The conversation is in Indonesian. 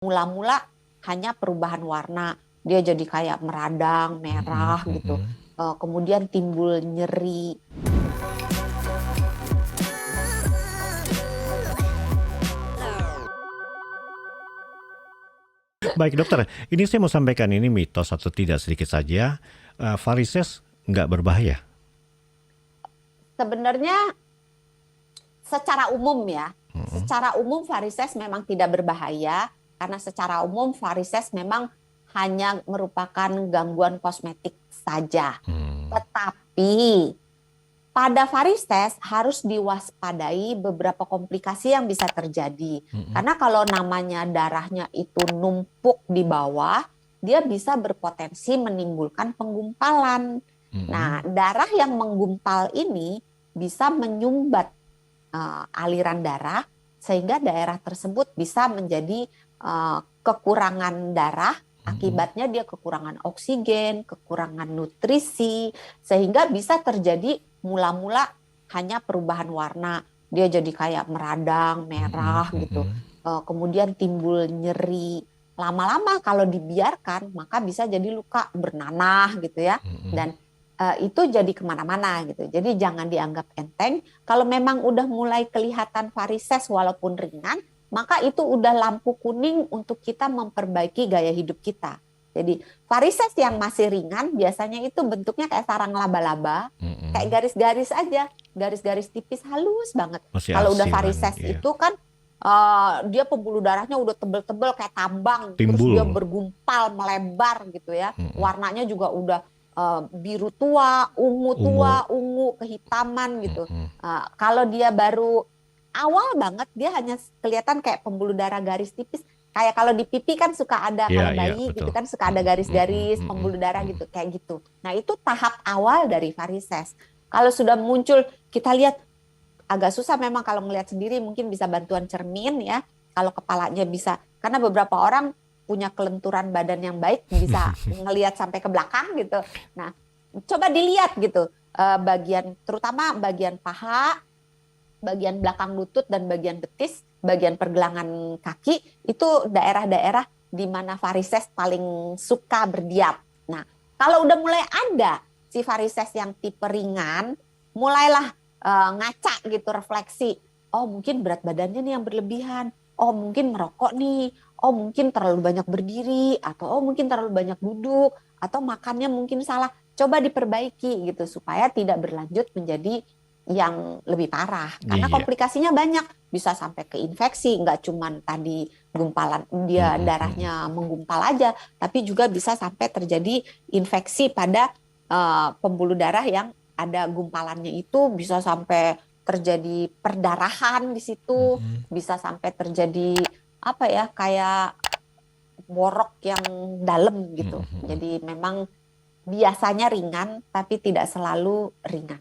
Mula-mula hanya perubahan warna, dia jadi kayak meradang, Mhm merah gitu. mhm. Kemudian timbul nyeri. Baik dokter, ini saya mau sampaikan ini mitos atau tidak sedikit saja, varises nggak berbahaya? Sebenarnya secara umum ya, Mhm. secara umum varises memang tidak berbahaya karena secara umum varises memang hanya merupakan gangguan kosmetik saja. Mmm. Tetapi pada varises harus diwaspadai beberapa komplikasi yang bisa terjadi. Mhm. Karena kalau namanya darahnya itu numpuk di bawah, dia bisa berpotensi menimbulkan penggumpalan. Nah, Mhm. darah yang menggumpal ini bisa menyumbat aliran darah sehingga daerah tersebut bisa menjadi kekurangan darah. Mhm. Akibatnya dia kekurangan oksigen, kekurangan nutrisi, sehingga bisa terjadi mula-mula hanya perubahan warna. Dia jadi kayak meradang, Mhm merah gitu. mhm. Kemudian timbul nyeri. Lama-lama kalau dibiarkan, maka bisa jadi luka bernanah gitu ya. Mhm. Dan itu jadi kemana-mana gitu. Jadi jangan dianggap enteng. Kalau memang udah mulai kelihatan varises walaupun ringan, maka itu udah lampu kuning untuk kita memperbaiki gaya hidup kita. Jadi varises yang masih ringan biasanya itu bentuknya kayak sarang laba-laba, kayak Mhm. garis-garis aja, garis-garis tipis halus banget. Masih Kalau udah arsilan, varises iya. itu kan dia pembuluh darahnya udah tebel-tebel kayak tambang, terus dia Timbul. bergumpal, melebar gitu ya. Mhm. Warnanya juga udah biru Ungu. tua, ungu, kehitaman gitu. Mhm. Kalau dia baru awal banget, dia hanya kelihatan kayak pembuluh darah garis tipis. Kayak kalau di pipi kan suka ada, Iya kalau iya, bayi gitu betul. kan suka ada Mhm mhm garis-garis, mhm pembuluh darah mhm. gitu, kayak gitu. Nah itu tahap awal dari varises. Kalau sudah muncul, kita lihat agak susah memang kalau melihat sendiri, mungkin bisa bantuan cermin ya. Kalau kepalanya bisa, karena beberapa orang punya kelenturan badan yang baik, bisa ngelihat sampai ke belakang gitu. Nah, coba dilihat gitu, bagian terutama bagian paha, bagian belakang lutut dan bagian betis, bagian pergelangan kaki itu daerah-daerah di mana varises paling suka berdiam. Nah, kalau udah mulai ada si varises yang tipe ringan, mulailah ngaca gitu refleksi. Oh, mungkin berat badannya nih yang berlebihan. Oh, mungkin merokok nih. Oh, mungkin terlalu banyak berdiri atau oh mungkin terlalu banyak duduk atau makannya mungkin salah. Coba diperbaiki gitu supaya tidak berlanjut menjadi yang lebih parah karena Iya. komplikasinya banyak, bisa sampai ke infeksi, nggak cuman tadi gumpalan dia Mhm mhm. darahnya menggumpal aja, tapi juga bisa sampai terjadi infeksi pada pembuluh darah yang ada gumpalannya, itu bisa sampai terjadi perdarahan di situ, Mhm. bisa sampai terjadi apa ya kayak borok yang dalam Mhm gitu. mhm. Jadi memang biasanya ringan tapi tidak selalu ringan.